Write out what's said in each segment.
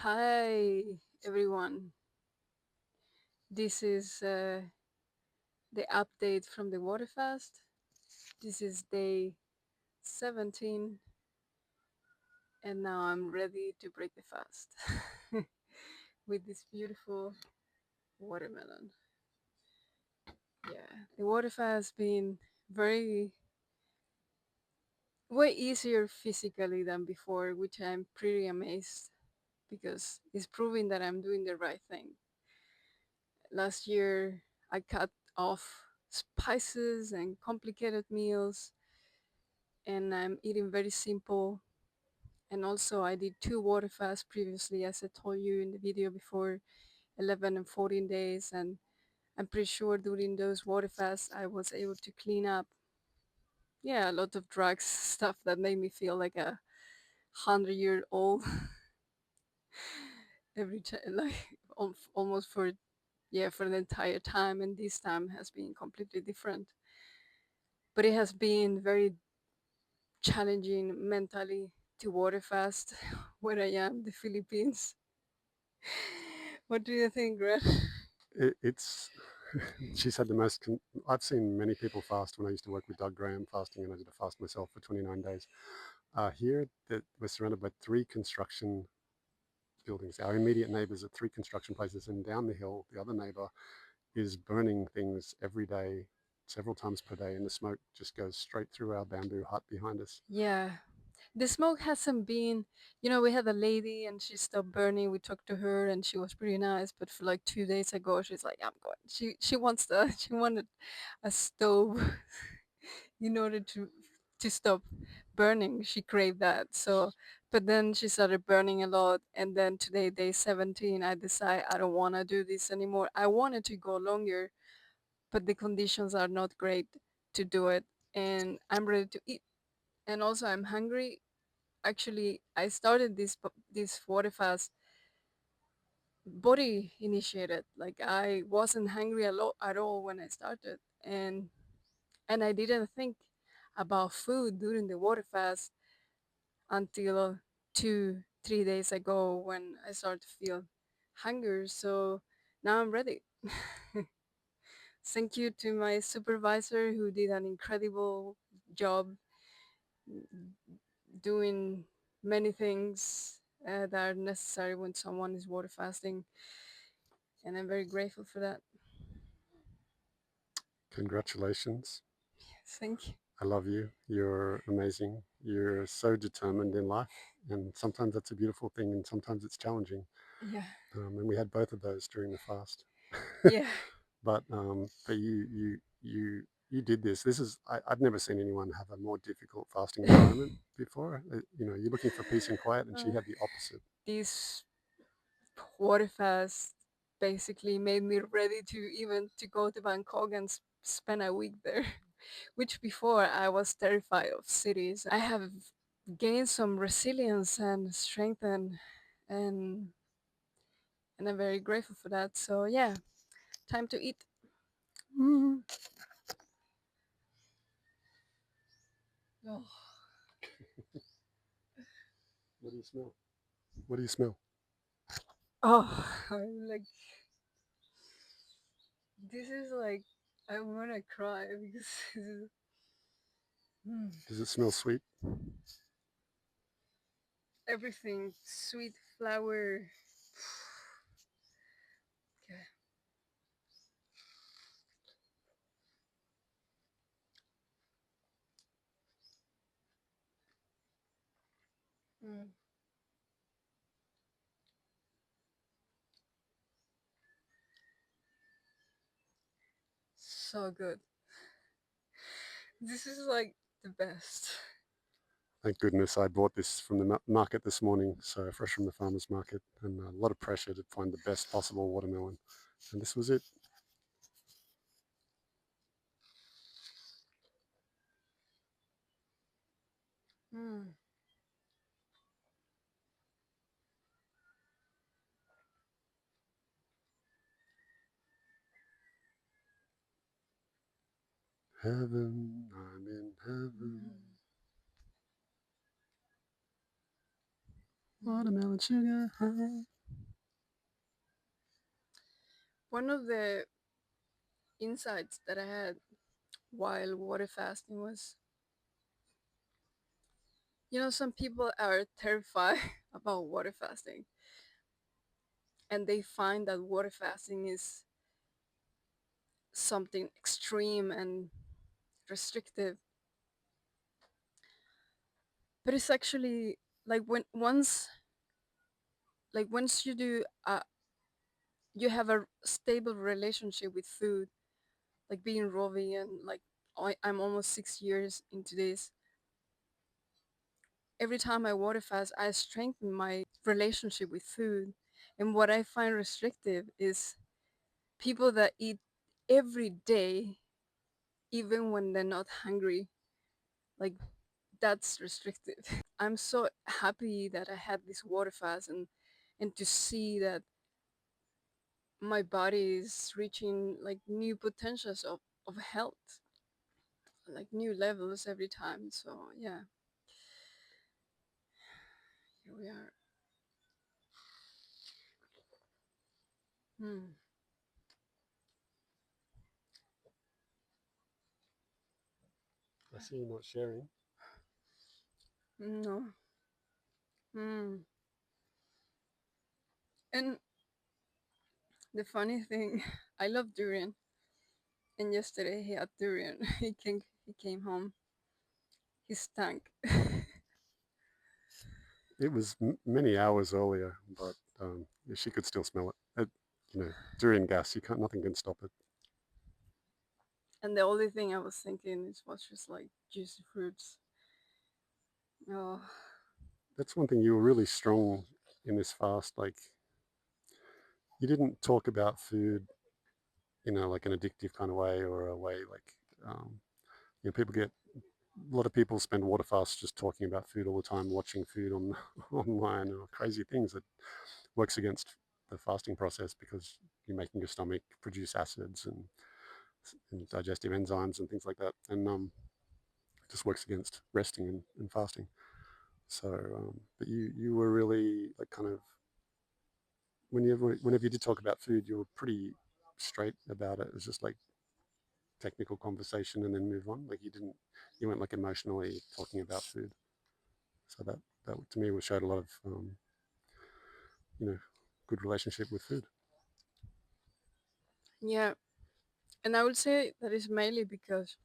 Hi, everyone. This is the update from the water fast. This is day 17, and now I'm ready to break the fast with this beautiful watermelon. Yeah, the water fast has been very, way easier physically than before, which I'm pretty amazed because it's proving that I'm doing the right thing. Last year, I cut off spices and complicated meals, and I'm eating very simple. And also, I did two water fasts previously, as I told you in the video before, 11 and 14 days. And I'm pretty sure during those water fasts, I was able to clean up, yeah, a lot of drugs, stuff that made me feel like a 100-year old every time, like almost for, yeah, for the entire time. And this time has been completely different. But it has been very challenging mentally to water fast where I am, the Philippines. What do you think, Greg? It's she's had the most. I've seen many people fast when I used to work with Doug Graham fasting, and I did a fast myself for 29 days. Here, that we're surrounded by three construction buildings. Our immediate neighbours are three construction places, and down the hill, the other neighbour is burning things every day, several times per day, and the smoke just goes straight through our bamboo hut behind us. Yeah, the smoke hasn't been, we had a lady and she stopped burning. We talked to her and she was pretty nice, but for like 2 days ago, she's like, I'm going. She wants the she wanted a stove in order to stop burning. She craved that. So, but then she started burning a lot, and then today, day 17, I decide I don't want to do this anymore. I wanted to go longer, but the conditions are not great to do it, and I'm ready to eat. And also, I'm hungry. Actually, I started this water fast body initiated. Like I wasn't hungry a lot at all when I started, and I didn't think about food during the water fast until 2 3 days ago when I started to feel hunger. So now I'm ready. Thank you to my supervisor who did an incredible job doing many things that are necessary when someone is water fasting, and I'm very grateful for that. Congratulations. Thank you. I love you. You're amazing. You're so determined in life. And sometimes that's a beautiful thing, and sometimes it's challenging. Yeah. And we had both of those during the fast. Yeah. But you did this. I've never seen anyone have a more difficult fasting environment before. You're looking for peace and quiet, and she Uh, had the opposite. this water fast basically made me ready to even to go to Bangkok and spend a week there, which before I was terrified of cities. I have gained some resilience and strength, and and I'm very grateful for that. So yeah, time to eat. Mm. Oh, What do you smell? What do you smell? oh I'm like, this is like, I'm gonna cry because this is, mm, Does it smell sweet? everything sweet flower. Okay. Mm, so good. This is like the best. Thank goodness I bought this from the market this morning, so fresh from the farmer's market, and a lot of pressure to find the best possible watermelon. And this was it. Mm. Heaven, I'm in heaven. Mm. Watermelon sugar high. One of the insights that I had while water fasting was, some people are terrified about water fasting, and they find that water fasting is something extreme and restrictive. But it's actually like once you do, you have a stable relationship with food, like being raw vegan, like I'm almost 6 years into this. Every time I water fast, I strengthen my relationship with food. And what I find restrictive is people that eat every day, even when they're not hungry. Like, that's restrictive. I'm so happy that I had this water fast, and to see that my body is reaching like new potentials of health, like new levels every time. So yeah, here we are. Hmm. I see you not sharing. No. Hmm. And the funny thing, I love durian. And yesterday he had durian. He came home. He stank. It was many hours earlier, but she could still smell it. Durian gas, you can't. Nothing can stop it. And the only thing I was thinking is was just like juicy fruits. Oh, That's one thing you were really strong in this fast. Like you didn't talk about food, like an addictive kind of way or a way like, um, people get a lot of people spend water fasts just talking about food all the time, watching food on online or crazy things that works against the fasting process because you're making your stomach produce acids and digestive enzymes and things like that, and it just works against resting and fasting. So, but you were really like kind of whenever you did talk about food, you were pretty straight about it. It was just like technical conversation and then move on. Like you weren't like emotionally talking about food. So that to me showed a lot of you know good relationship with food. yeah. And I would say that is mainly because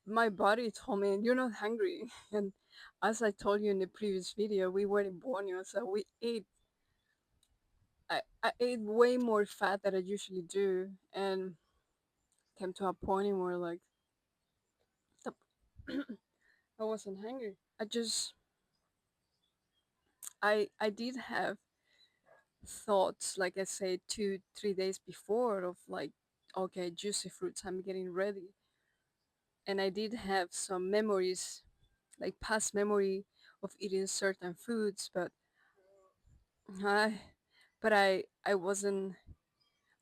my body told me you're not hungry. And as I told you in the previous video, we were in Borneo, so I ate way more fat than I usually do, and came to a point where like the, I wasn't hungry. I did have thoughts, like I said, 2 3 days before of like, okay, juicy fruits, I'm getting ready. And I did have some memories, like past memory of eating certain foods, I I wasn't,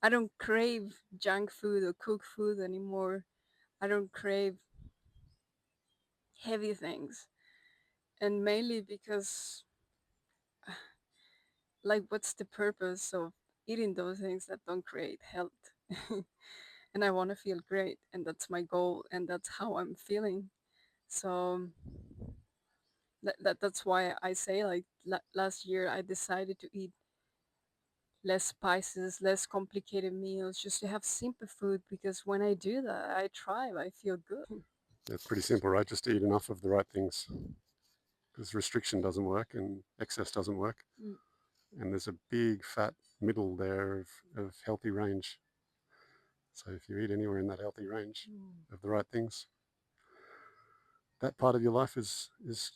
I don't crave junk food or cooked food anymore. I don't crave heavy things. And mainly because, like, what's the purpose of eating those things that don't create health? And I want to feel great, and that's my goal, and that's how I'm feeling. So that's why I say, like, last year I decided to eat less spices, less complicated meals, just to have simple food, because when I do that, I thrive, I feel good. It's pretty simple, right? Just to eat enough of the right things because restriction doesn't work and excess doesn't work. Mm, And there's a big fat middle there of healthy range. So if you eat anywhere in that healthy range mm, of the right things, that part of your life is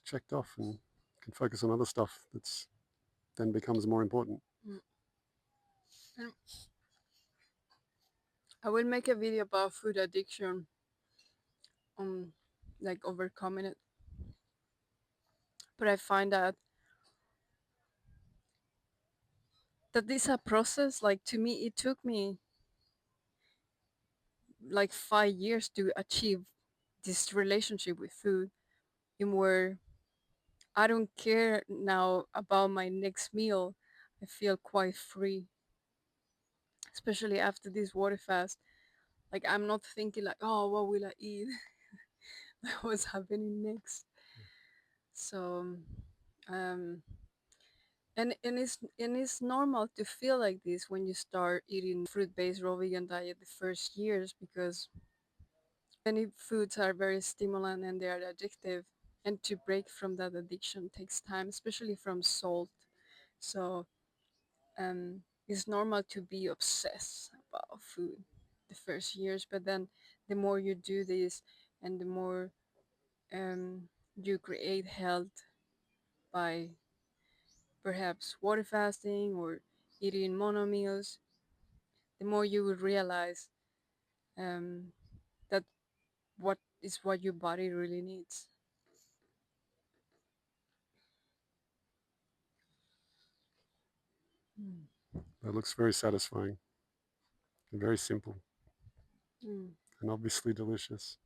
checked off and can focus on other stuff that's then becomes more important. mm. And I will make a video about food addiction, um, like overcoming it. But I find that this is a process. Like, to me, it took me like 5 years to achieve this relationship with food, in where I don't care now about my next meal. I feel quite free, especially after this water fast. Like I'm not thinking like, oh, what will I eat? What's happening next? So, um, and it's normal to feel like this when you start eating fruit-based raw vegan diet the first years because many foods are very stimulant and they are addictive, and to break from that addiction takes time, especially from salt. So it's normal to be obsessed about food the first years, but then the more you do this and the more you create health by perhaps water fasting or eating mono meals, the more you will realize um, that what is what your body really needs. Mm. That looks very satisfying and very simple Mm. and obviously delicious.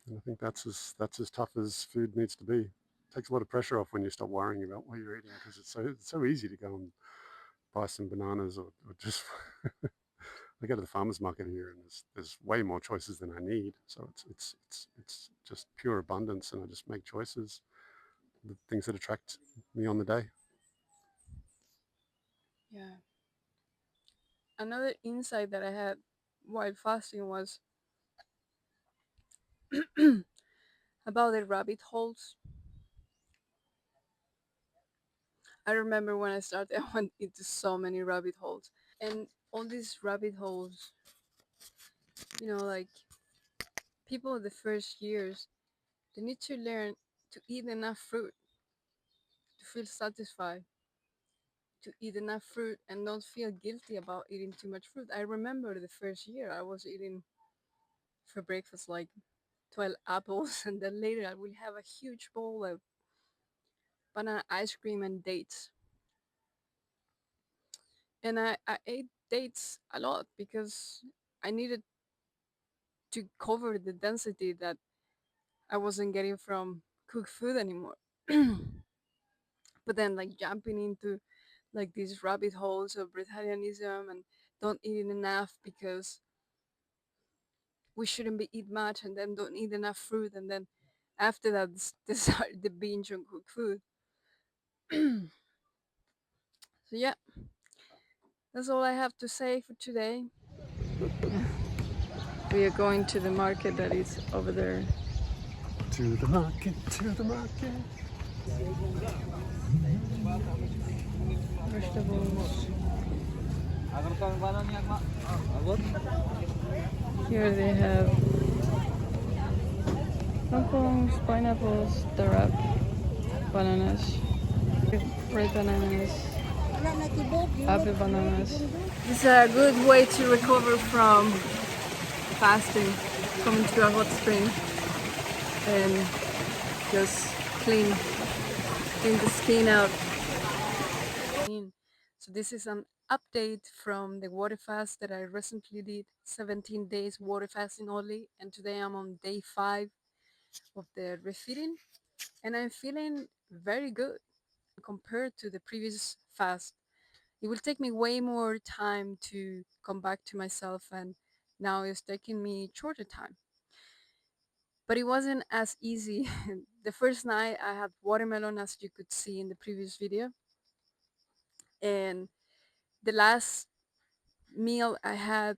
And I think that's as tough as food needs to be. It takes a lot of pressure off when you stop worrying about what you're eating because it's so easy to go and buy some bananas or just I go to the farmers market here and there's way more choices than I need. So it's just pure abundance and I just make choices, the things that attract me on the day. Yeah. Another insight that I had while fasting was about the rabbit holes. I remember when I started, I went into so many rabbit holes. And all these rabbit holes, like people the first years, they need to learn to eat enough fruit to feel satisfied, to eat enough fruit and not feel guilty about eating too much fruit. I remember the first year I was eating for breakfast like 12 apples, and then later I will have a huge bowl of banana ice cream and dates. And I ate dates a lot because I needed to cover the density that I wasn't getting from cooked food anymore. But then, like, jumping into like these rabbit holes of vegetarianism and don't eating enough because we shouldn't be eat much, and then don't eat enough fruit, and then after that this start the binge on cooked food. So yeah, that's all I have to say for today. We are going to the market that is over there. To the market, to the market. Vegetables. Here they have kangkongs, pineapples, darap, bananas, red bananas, apple bananas. This is a good way to recover from fasting, coming to a hot spring and just clean the skin out. So this is an update from the water fast that I recently did, 17 days water fasting only, and today I'm on day 5 of the refeeding, and I'm feeling very good compared to the previous fast. It will take me way more time to come back to myself, and now it's taking me shorter time. But it wasn't as easy. The first night I had watermelon, as you could see in the previous video, and the last meal I had,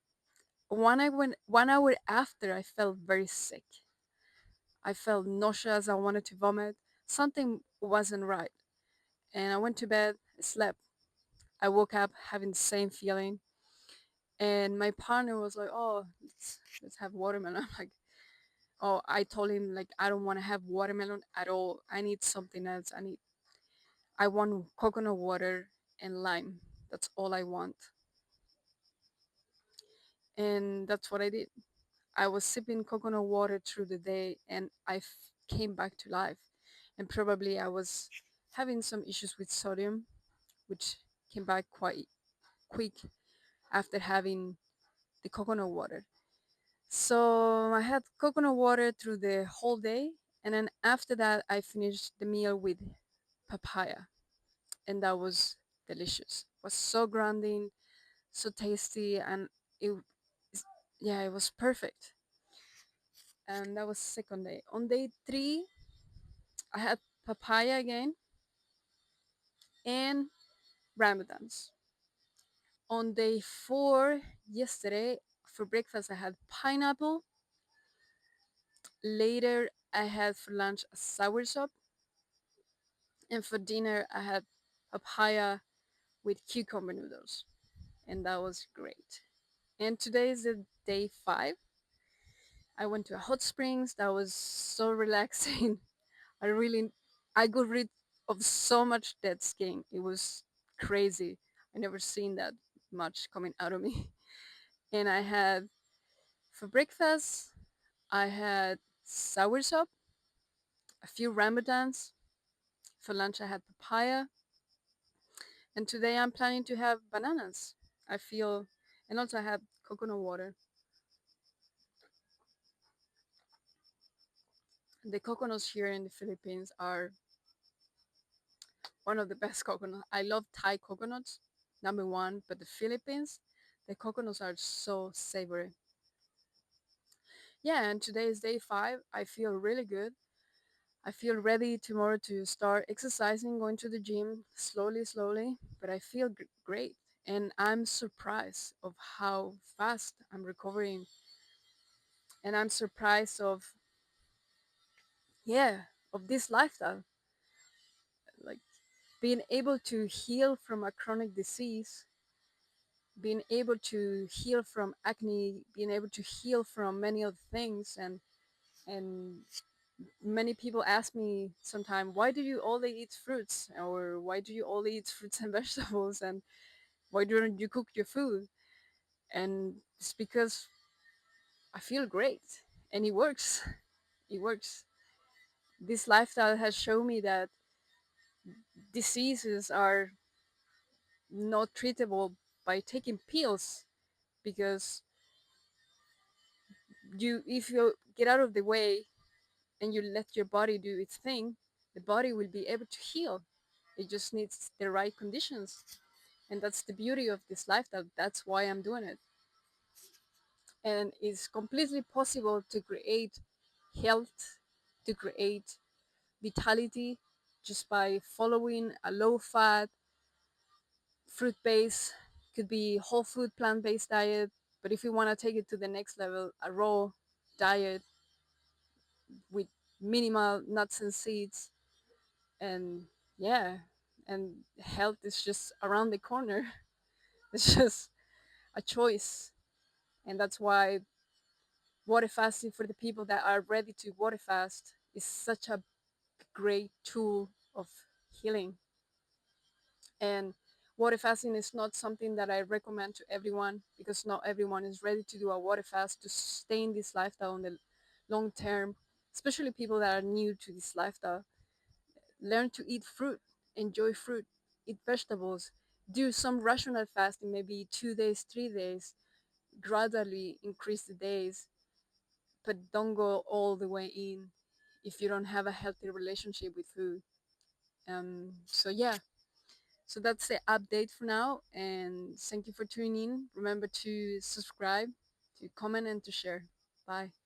1 hour after, I felt very sick. I felt nauseous. I wanted to vomit. Something wasn't right, and I went to bed. Slept. I woke up having the same feeling, and my partner was like, "Oh, let's have watermelon." I'm like, "Oh," I told him like, "I don't want to have watermelon at all. I need something else. I want coconut water and lime. That's all I want." And that's what I did. I was sipping coconut water through the day, and came back to life. And probably I was having some issues with sodium, which came back quite quick after having the coconut water. So I had coconut water through the whole day, And then after that, I finished the meal with papaya, and that was delicious. It was so grounding, so tasty, and it, yeah, it was perfect. And that was second day. On day three, I had papaya again and rambutan's. On day four, yesterday, for breakfast, I had pineapple. Later, I had for lunch a sour soup. And for dinner, I had papaya with cucumber noodles. And that was great. And today is the day five. I went to a hot springs. That was so relaxing. I really, I got rid of so much dead skin. It was crazy. I never seen that much coming out of me. And I had for breakfast, I had sour soup, a few rambutans. For lunch, I had papaya, and today I'm planning to have bananas. I feel, and also I have coconut water. The coconuts here in the Philippines are one of the best coconuts. I love Thai coconuts, number one, but the Philippines, the coconuts are so savory. Yeah, and today is day five. I feel really good. I feel ready tomorrow to start exercising, going to the gym slowly, slowly, but I feel great. And I'm surprised of how fast I'm recovering. And I'm surprised of, yeah, of this lifestyle. Like being able to heal from a chronic disease, being able to heal from acne, being able to heal from many other things. And many people ask me sometimes, why do you only eat fruits, or why do you only eat fruits and vegetables, and why don't you cook your food? And it's because I feel great, and it works. It works. This lifestyle has shown me that diseases are not treatable by taking pills, because you if you get out of the way and you let your body do its thing, the body will be able to heal. It just needs the right conditions. And that's the beauty of this lifestyle. That's why I'm doing it. And it's completely possible to create health, to create vitality, just by following a low fat, fruit based, could be whole food, plant based diet. But if you want to take it to the next level, a raw diet with minimal nuts and seeds. And yeah, and health is just around the corner. It's just a choice. And that's why water fasting, for the people that are ready to water fast, is such a great tool of healing. And water fasting is not something that I recommend to everyone, because not everyone is ready to do a water fast to sustain this lifestyle on the long term, especially people that are new to this lifestyle. Learn to eat fruit, enjoy fruit, eat vegetables, do some rational fasting, maybe 2 days, 3 days, gradually increase the days, but don't go all the way in if you don't have a healthy relationship with food. So yeah, so that's the update for now, and thank you for tuning in. Remember to subscribe, to comment, and to share. Bye.